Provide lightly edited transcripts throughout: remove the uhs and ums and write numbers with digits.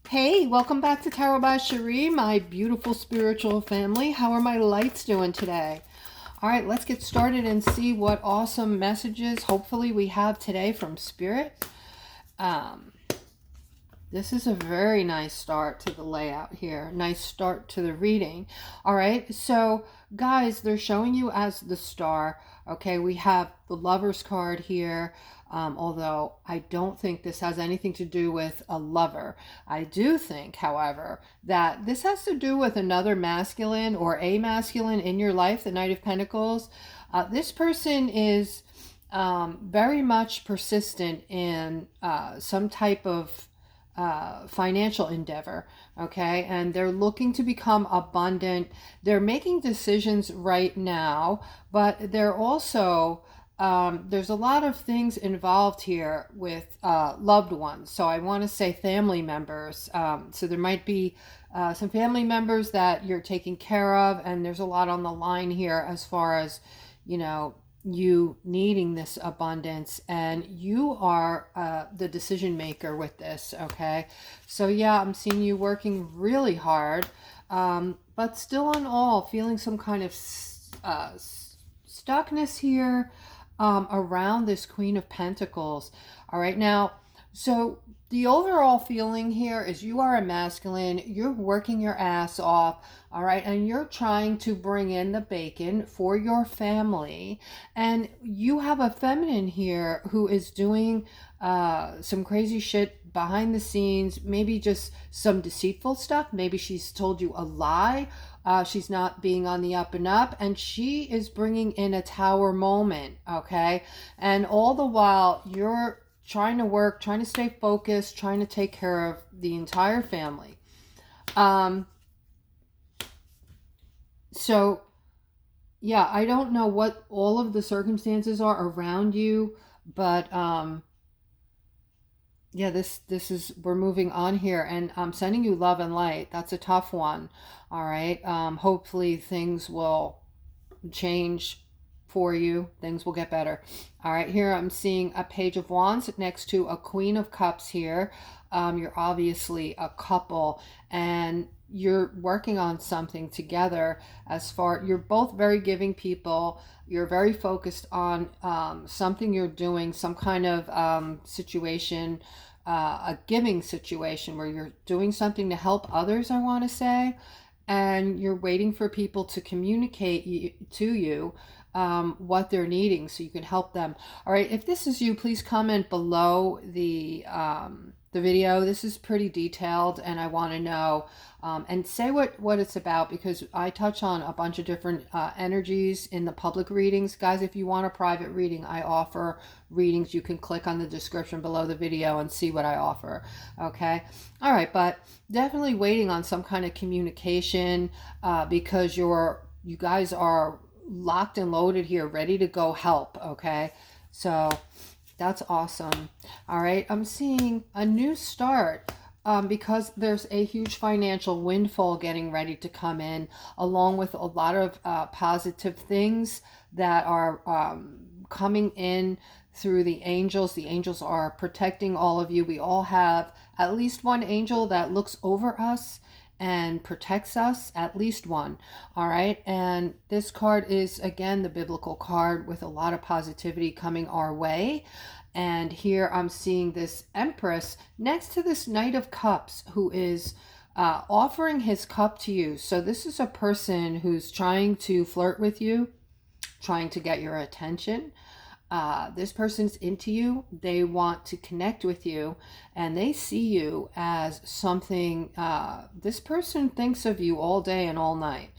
Hey, welcome back to Tarot by Cherie, my beautiful spiritual family. How are my lights doing today? All right, let's get started and see what awesome messages hopefully we have today from Spirit. This is a very nice start to the layout here. Nice start to the reading. All right, so guys, they're showing you as the star. Okay, we have the Lover's card here. Although I don't think this has anything to do with a lover. I do think, however, that this has to do with another masculine or a masculine in your life, the Knight of Pentacles. This person is very much persistent in some type of financial endeavor, okay, and they're looking to become abundant. They're making decisions right now, but they're also there's a lot of things involved here with loved ones. So I want to say family members. So there might be some family members that you're taking care of, and there's a lot on the line here as far as, you know, you needing this abundance, and you are the decision maker with this. Okay, so yeah, I'm seeing you working really hard, but still on all feeling some kind of stuckness here around this Queen of Pentacles. All right, now, so the overall feeling here is you are a masculine, you're working your ass off, all right, and you're trying to bring in the bacon for your family, and you have a feminine here who is doing some crazy shit behind the scenes, maybe just some deceitful stuff. Maybe she's told you a lie. She's not being on the up and up, and she is bringing in a tower moment, okay? And all the while, you're trying to work, trying to stay focused, trying to take care of the entire family. So, yeah, I don't know what all of the circumstances are around you, but yeah, this is, we're moving on here, and I'm sending you love and light. That's a tough one. All right, hopefully things will change for you. Things will get better. All right, here I'm seeing a Page of Wands next to a Queen of Cups here. You're obviously a couple, and you're working on something together. As far, you're both very giving people. You're very focused on something you're doing, some kind of situation, a giving situation where you're doing something to help others, I want to say, and you're waiting for people to communicate to you what they're needing so you can help them. All right, if this is you, please comment below the video. This is pretty detailed, and I want to know, and say what it's about, because I touch on a bunch of different energies in the public readings. Guys, if you want a private reading, I offer readings. You can click on the description below the video and see what I offer. Okay, all right, but definitely waiting on some kind of communication because you guys are locked and loaded here, ready to go help. Okay, so that's awesome. All right, I'm seeing a new start because there's a huge financial windfall getting ready to come in, along with a lot of positive things that are coming in through the angels. The angels are protecting all of you. We all have at least one angel that looks over us and protects us, at least one. All right, and this card is again the biblical card with a lot of positivity coming our way. And here I'm seeing this Empress next to this Knight of Cups who is offering his cup to you. So this is a person who's trying to flirt with you, trying to get your attention. This person's into you. They want to connect with you, and they see you as something. This person thinks of you all day and all night.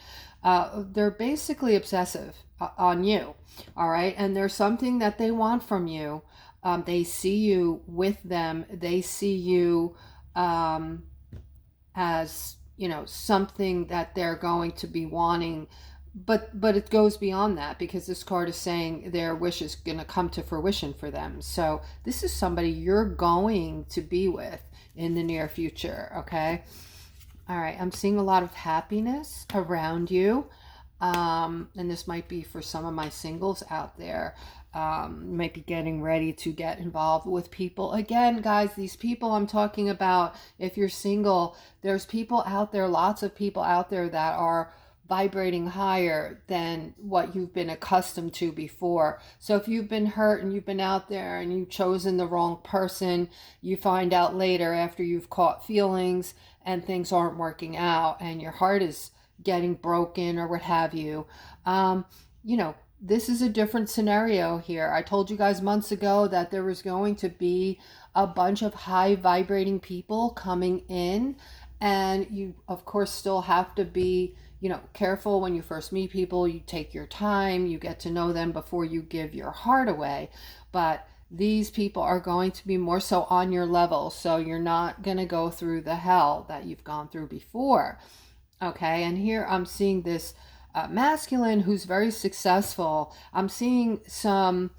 They're basically obsessive on you. All right, and there's something that they want from you. They see you with them. They see you as, you know, something that they're going to be wanting. But it goes beyond that, because this card is saying their wish is going to come to fruition for them. So this is somebody you're going to be with in the near future, okay? All right, I'm seeing a lot of happiness around you. And this might be for some of my singles out there. You might be getting ready to get involved with people. Again, guys, these people I'm talking about, if you're single, there's people out there, lots of people out there that are vibrating higher than what you've been accustomed to before. So if you've been hurt and you've been out there and you've chosen the wrong person, you find out later after you've caught feelings and things aren't working out and your heart is getting broken or what have you. You know, this is a different scenario here. I told you guys months ago that there was going to be a bunch of high vibrating people coming in, and you of course still have to be, you know, careful when you first meet people. You take your time, you get to know them before you give your heart away. But these people are going to be more so on your level, so you're not going to go through the hell that you've gone through before. Okay, and here I'm seeing this masculine who's very successful. I'm seeing some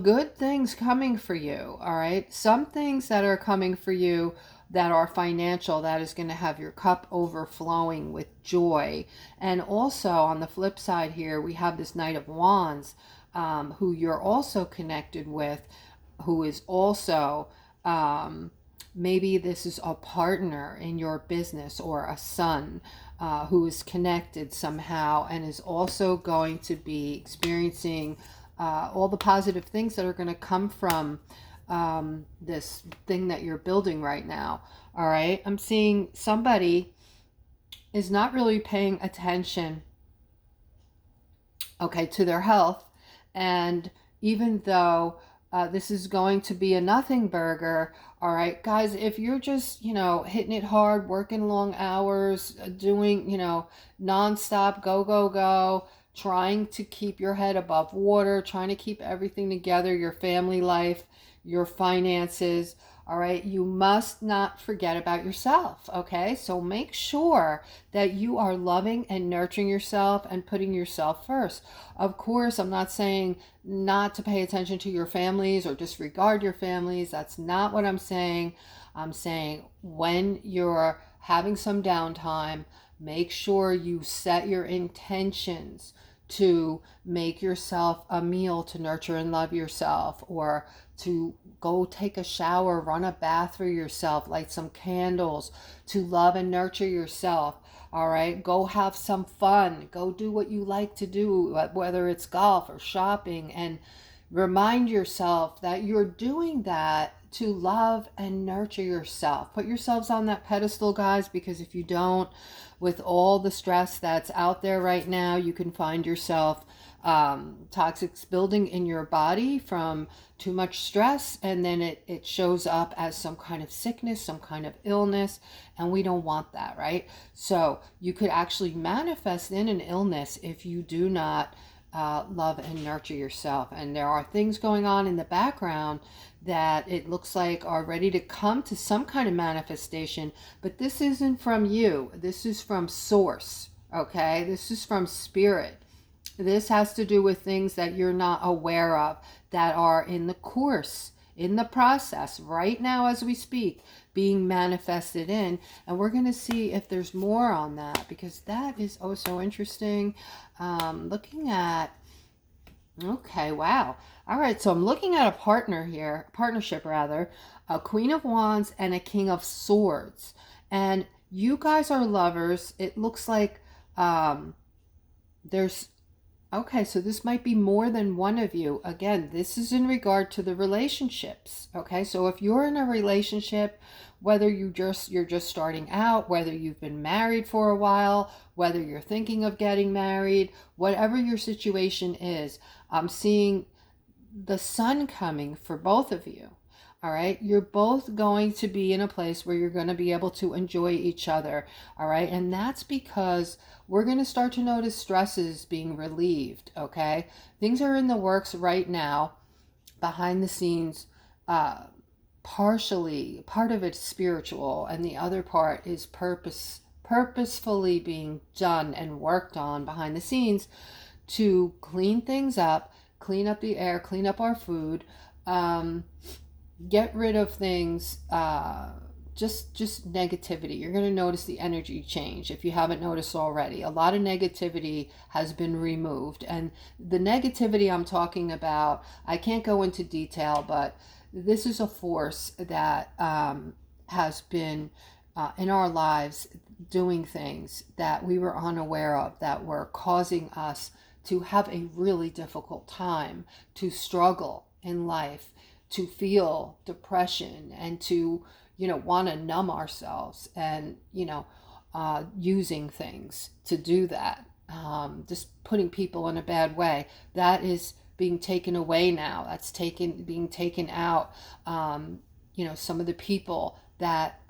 good things coming for you. All right, some things that are coming for you that are financial, that is going to have your cup overflowing with joy. And also on the flip side here, we have this Knight of Wands, who you're also connected with, who is also maybe this is a partner in your business or a son who is connected somehow and is also going to be experiencing all the positive things that are going to come from this thing that you're building right now. All right. I'm seeing somebody is not really paying attention, okay, to their health. And even though this is going to be a nothing burger, all right, guys, if you're just, you know, hitting it hard, working long hours, doing, you know, nonstop, go, go, go, trying to keep your head above water, trying to keep everything together, your family life, your finances, all right, you must not forget about yourself, okay? So make sure that you are loving and nurturing yourself and putting yourself first. Of course, I'm not saying not to pay attention to your families or disregard your families. That's not what I'm saying. I'm saying when you're having some downtime, make sure you set your intentions to make yourself a meal to nurture and love yourself, or to go take a shower, run a bath for yourself, light some candles, to love and nurture yourself. All right, go have some fun, go do what you like to do, whether it's golf or shopping, and remind yourself that you're doing that to love and nurture yourself. Put yourselves on that pedestal, guys, because if you don't, with all the stress that's out there right now, you can find yourself toxics building in your body from too much stress, and then it shows up as some kind of sickness, some kind of illness, and we don't want that, right? So you could actually manifest in an illness if you do not love and nurture yourself. And there are things going on in the background that it looks like are ready to come to some kind of manifestation, but this isn't from you. This is from source, okay? This is from spirit. This has to do with things that you're not aware of, that are in the course, in the process right now as we speak, being manifested in. And we're going to see if there's more on that, because that is oh so interesting. Looking at, okay, wow. All right, so I'm looking at a partnership rather, a Queen of Wands and a King of Swords. And you guys are lovers. It looks like there's, okay, so this might be more than one of you. Again, this is in regard to the relationships. Okay, so if you're in a relationship, whether you're just starting out, whether you've been married for a while, whether you're thinking of getting married, whatever your situation is, I'm seeing the sun coming for both of you. All right, you're both going to be in a place where you're going to be able to enjoy each other. All right, and that's because we're going to start to notice stresses being relieved. Okay, things are in the works right now, behind the scenes. Partially, part of it's spiritual, and the other part is purposefully being done and worked on behind the scenes to clean things up, clean up the air, clean up our food, get rid of things just negativity. You're going to notice the energy change if you haven't noticed already. A lot of negativity has been removed, and the negativity I'm talking about, I can't go into detail, but this is a force that has been in our lives doing things that we were unaware of, that were causing us to have a really difficult time, to struggle in life, to feel depression, and to, want to numb ourselves, and, using things to do that. Just putting people in a bad way. That is being taken away now. That's being taken out. Some of the people that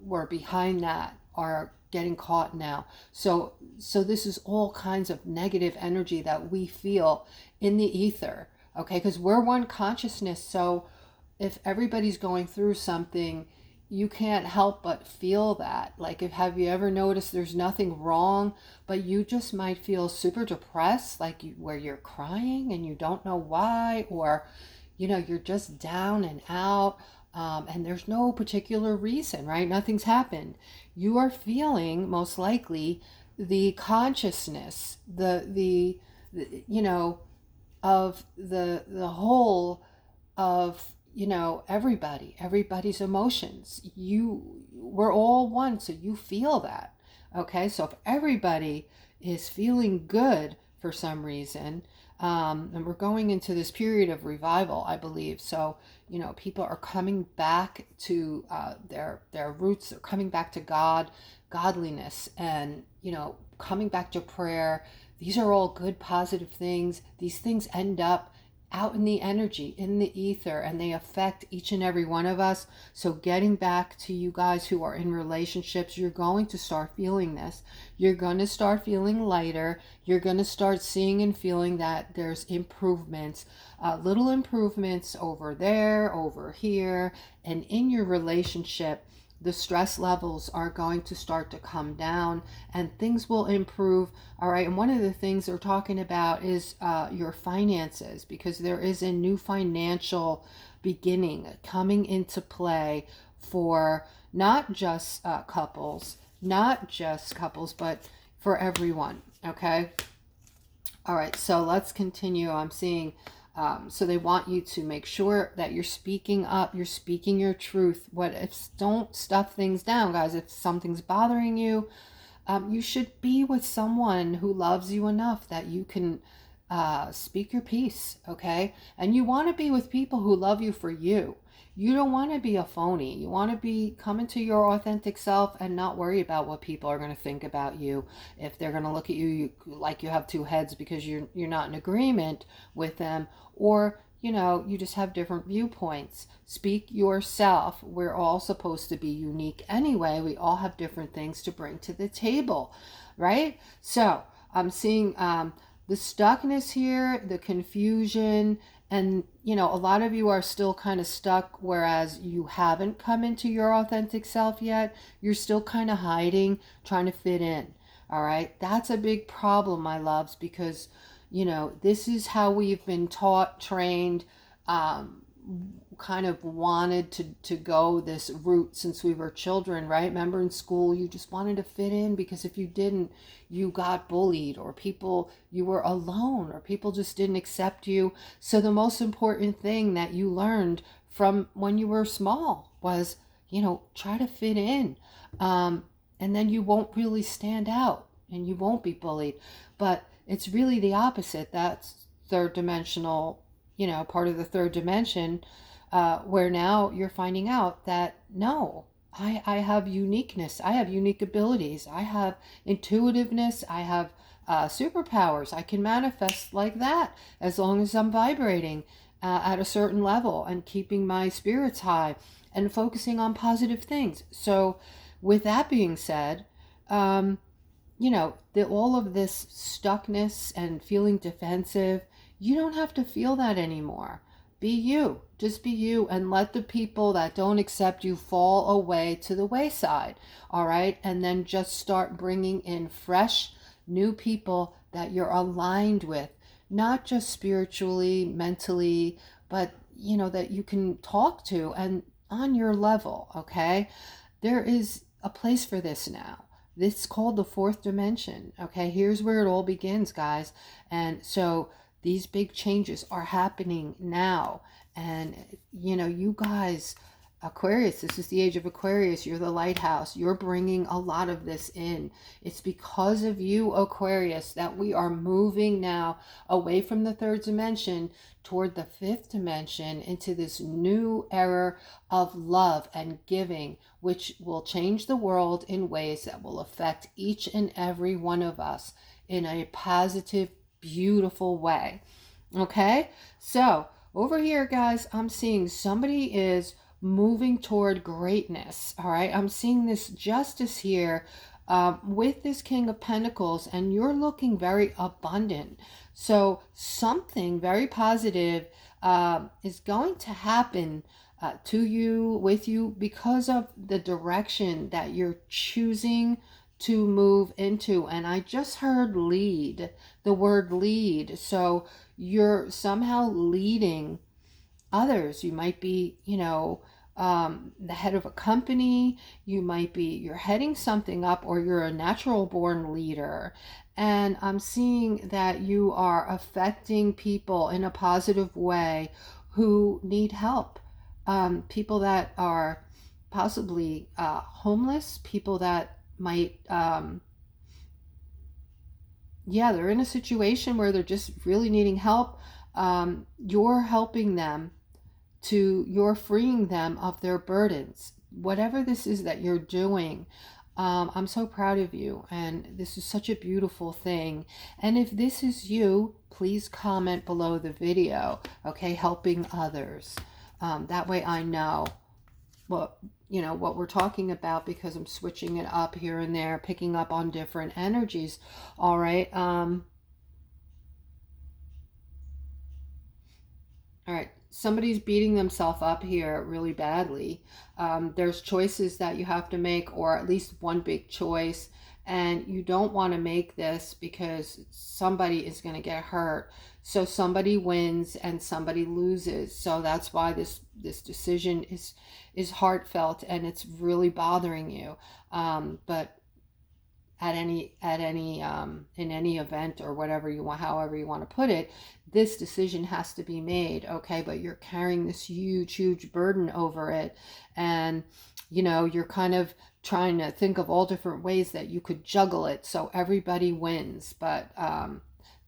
were behind that are getting caught now. So this is all kinds of negative energy that we feel in the ether, okay? Because we're one consciousness. So if everybody's going through something, you can't help but feel that. Like, have you ever noticed there's nothing wrong, but you just might feel super depressed, like where you're crying and you don't know why, or you're just down and out, and there's no particular reason, right? Nothing's happened. You are feeling, most likely, the consciousness, the of the whole of everybody's emotions. We're all one, so you feel that. Okay, so if everybody is feeling good for some reason, and we're going into this period of revival, I believe, so people are coming back to their roots. They're coming back to godliness, and coming back to prayer. These are all good, positive things. These things end up out in the energy, in the ether, and they affect each and every one of us. So getting back to you guys who are in relationships, you're going to start feeling this. You're going to start feeling lighter. You're going to start seeing and feeling that there's improvements, little improvements over there, over here, and in your relationship. The stress levels are going to start to come down and things will improve. All right. And one of the things they're talking about is your finances, because there is a new financial beginning coming into play for not just couples, but for everyone. Okay. All right. So let's continue. I'm seeing so they want you to make sure that you're speaking up, you're speaking your truth. Don't stuff things down, guys. If something's bothering you, you should be with someone who loves you enough that you can speak your piece, okay? And you want to be with people who love you for you. You don't want to be a phony. You want to be coming to your authentic self and not worry about what people are going to think about you. If they're going to look at you like you have two heads because you're not in agreement with them, or you just have different viewpoints. Speak yourself. We're all supposed to be unique anyway. We all have different things to bring to the table, right? So I'm seeing the stuckness here, the confusion, and a lot of you are still kind of stuck, whereas you haven't come into your authentic self yet. You're still kind of hiding, trying to fit in. All right, that's a big problem, my loves, because this is how we've been taught, trained, kind of wanted to go this route since we were children, right? Remember in school, you just wanted to fit in, because if you didn't, you got bullied, or you were alone, or people just didn't accept you. So the most important thing that you learned from when you were small was, try to fit in. And then you won't really stand out and you won't be bullied. But it's really the opposite. That's third dimensional, part of the third dimension, where now you're finding out that no, I have uniqueness. I have unique abilities. I have intuitiveness. I have superpowers. I can manifest like that as long as I'm vibrating at a certain level and keeping my spirits high and focusing on positive things. So with that being said, all of this stuckness and feeling defensive, you don't have to feel that anymore. Be you. Just be you, and let the people that don't accept you fall away to the wayside. All right? And then just start bringing in fresh, new people that you're aligned with, not just spiritually, mentally, but, that you can talk to. And on your level, okay? There is a place for this now. This is called the fourth dimension, okay? Here's where it all begins, guys. And so these big changes are happening now. And, you know, you guys, Aquarius, this is the age of Aquarius. You're the lighthouse. You're bringing a lot of this in. It's because of you, Aquarius, that we are moving now away from the third dimension toward the fifth dimension into this new era of love and giving, which will change the world in ways that will affect each and every one of us in a positive, beautiful way. Okay? So, over here, guys, I'm seeing somebody is moving toward greatness. All right, I'm seeing this justice here with this King of Pentacles, and you're looking very abundant. So something very positive is going to happen to you, with you, because of the direction that you're choosing to move into. And I just heard lead, the word lead. So you're somehow leading others. You might be, you know, the head of a company. You might be, you're heading something up, or you're a natural born leader. And I'm seeing that you are affecting people in a positive way who need help. People that are possibly homeless, people that might, yeah, they're in a situation where they're just really needing help. You're helping them, you're freeing them of their burdens. Whatever this is that you're doing, I'm so proud of you, and this is such a beautiful thing. And if this is you, please comment below the video, okay? Helping others. That way I know what, you know, what we're talking about, because I'm switching it up here and there, picking up on different energies. All right. All right. Somebody's beating themselves up here really badly. There's choices that you have to make, or at least one big choice, and you don't want to make this because somebody is going to get hurt. So somebody wins and somebody loses. So that's why this decision is heartfelt, and it's really bothering you. But at any in any event, or whatever you want, however you want to put it, this decision has to be made, okay? But you're carrying this huge burden over it, and you know, you're kind of trying to think of all different ways that you could juggle it so everybody wins. But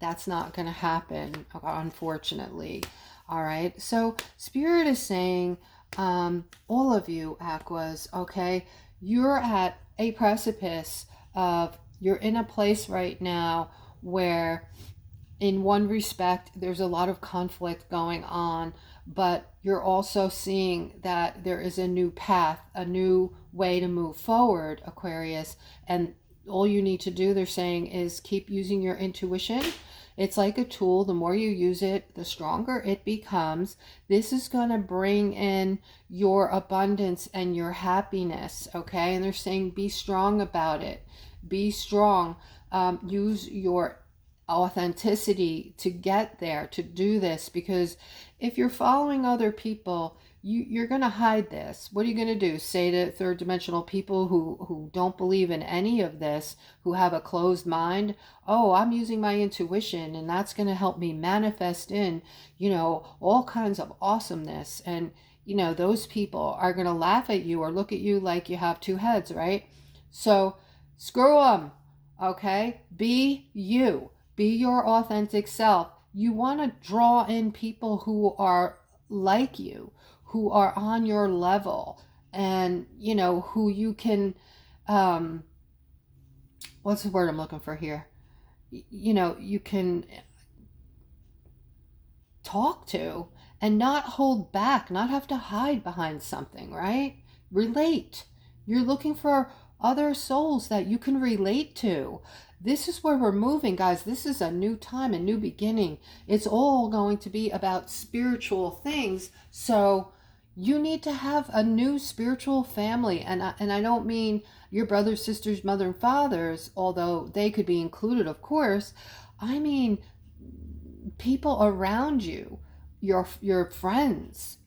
that's not going to happen, unfortunately. All right, so Spirit is saying, all of you Aquas, okay, you're at a precipice of, you're in a place right now where, in one respect, there's a lot of conflict going on, but you're also seeing that there is a new path, a new way to move forward, Aquarius. And all you need to do, they're saying, is keep using your intuition. It's like a tool. The more you use it, the stronger it becomes. This is going to bring in your abundance and your happiness, okay? And they're saying, be strong about it. Be strong. Use your authenticity to get there, to do this, because if you're following other people, you're going to hide this. What are you going to do? Say to third dimensional people who don't believe in any of this, who have a closed mind, oh, I'm using my intuition and that's going to help me manifest in, you know, all kinds of awesomeness. And, you know, those people are going to laugh at you or look at you like you have two heads, right? So screw them, okay? Be you. Be your authentic self. You want to draw in people who are like you, who are on your level, and, you know, who you can, what's the word I'm looking for here? You know, you can talk to and not hold back, not have to hide behind something, right? Relate. You're looking for other souls that you can relate to. This is where we're moving, guys. This is a new time, a new beginning. It's all going to be about spiritual things. So you need to have a new spiritual family. And I don't mean your brothers, sisters, mother, and fathers, although they could be included, of course. I mean people around you, your friends,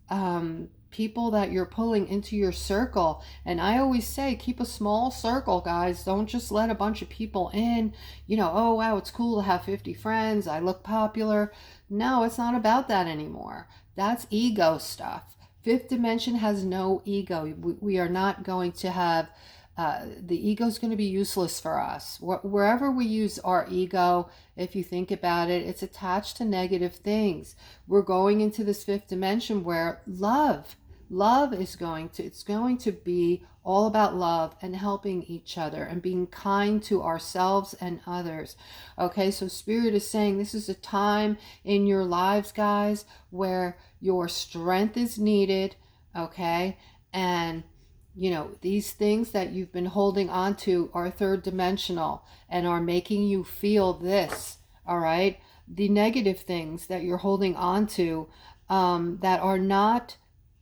people that you're pulling into your circle. And I always say, keep a small circle, guys. Don't just let a bunch of people in. Oh wow, it's cool to have 50 friends, I look popular. No, it's not about that anymore. That's ego stuff. Fifth dimension has no ego. We are not going to have the ego is going to be useless for us. Wherever we use our ego, if you think about it, it's attached to negative things. We're going into this fifth dimension where love is it's going to be all about love and helping each other and being kind to ourselves and others. Okay, so Spirit is saying this is a time in your lives, guys, where your strength is needed. Okay, and these things that you've been holding on to are third dimensional and are making you feel this. All right, the negative things that you're holding on to that are not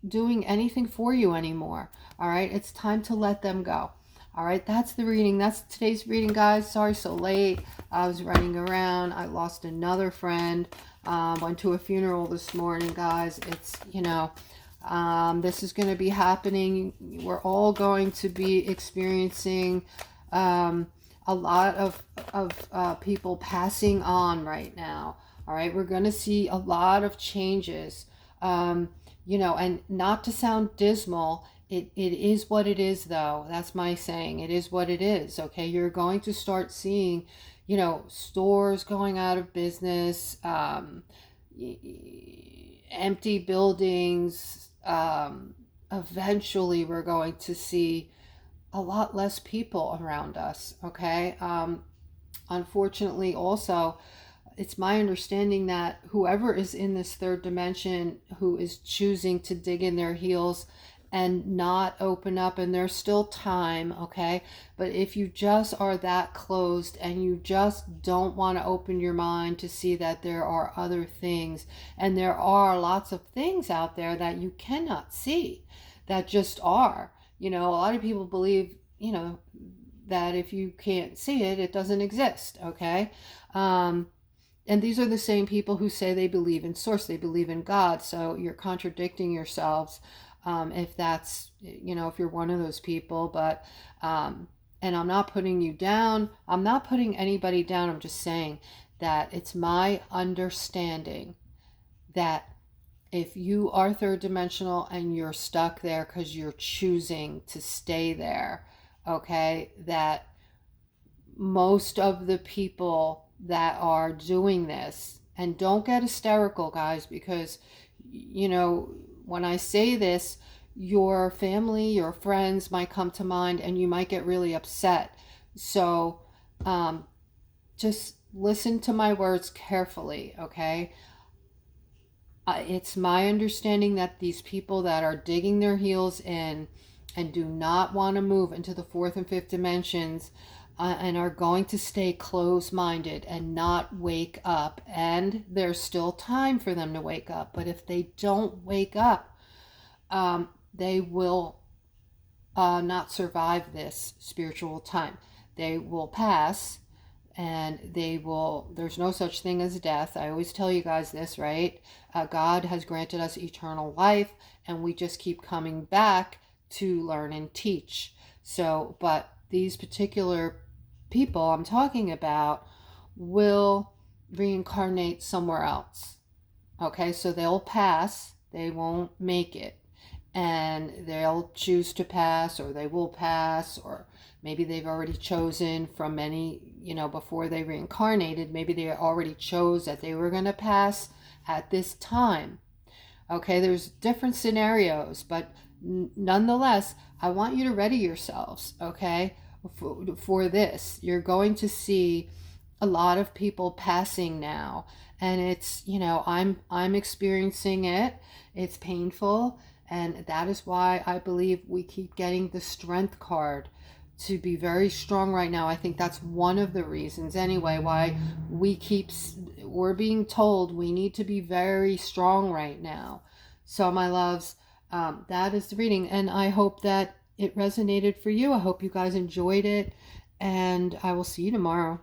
doing anything for you anymore. All right, it's time to let them go. All right, that's the reading. That's today's reading, guys. Sorry so late. I was running around. I lost another friend. Went to a funeral this morning, guys. It's this is going to be happening. We're all going to be experiencing a lot of people passing on right now. All right, we're going to see a lot of changes. And not to sound dismal, it is what it is, though. That's my saying. It is what it is. Okay, you're going to start seeing, stores going out of business, empty buildings. Eventually we're going to see a lot less people around us. Okay. Unfortunately, also, it's my understanding that whoever is in this third dimension who is choosing to dig in their heels and not open up, and there's still time, okay? But if you just are that closed and you just don't want to open your mind to see that there are other things, and there are lots of things out there that you cannot see that just are. A lot of people believe, that if you can't see it, it doesn't exist, okay? And these are the same people who say they believe in source, they believe in God. So you're contradicting yourselves if that's, if you're one of those people. But, and I'm not putting you down. I'm not putting anybody down. I'm just saying that it's my understanding that if you are third dimensional and you're stuck there because you're choosing to stay there, okay, that most of the people that are doing this, and don't get hysterical, guys, because when I say this, your family, your friends might come to mind and you might get really upset. So just listen to my words carefully, okay? It's my understanding that these people that are digging their heels in and do not want to move into the fourth and fifth dimensions and are going to stay closed-minded and not wake up. And there's still time for them to wake up. But if they don't wake up, they will not survive this spiritual time. They will pass, and there's no such thing as death. I always tell you guys this, right? God has granted us eternal life, and we just keep coming back to learn and teach. So, but these particular people I'm talking about will reincarnate somewhere else. Okay, so they'll pass, they won't make it, and they'll choose to pass, or they will pass, or maybe they've already chosen from many, before they reincarnated, maybe they already chose that they were going to pass at this time. Okay, there's different scenarios, but nonetheless, I want you to ready yourselves, okay, for this. You're going to see a lot of people passing now, and it's, I'm experiencing it. It's painful, and that is why I believe we keep getting the strength card to be very strong right now. I think that's one of the reasons anyway why we're being told we need to be very strong right now. So my loves, that is the reading, and I hope that it resonated for you. I hope you guys enjoyed it, and I will see you tomorrow.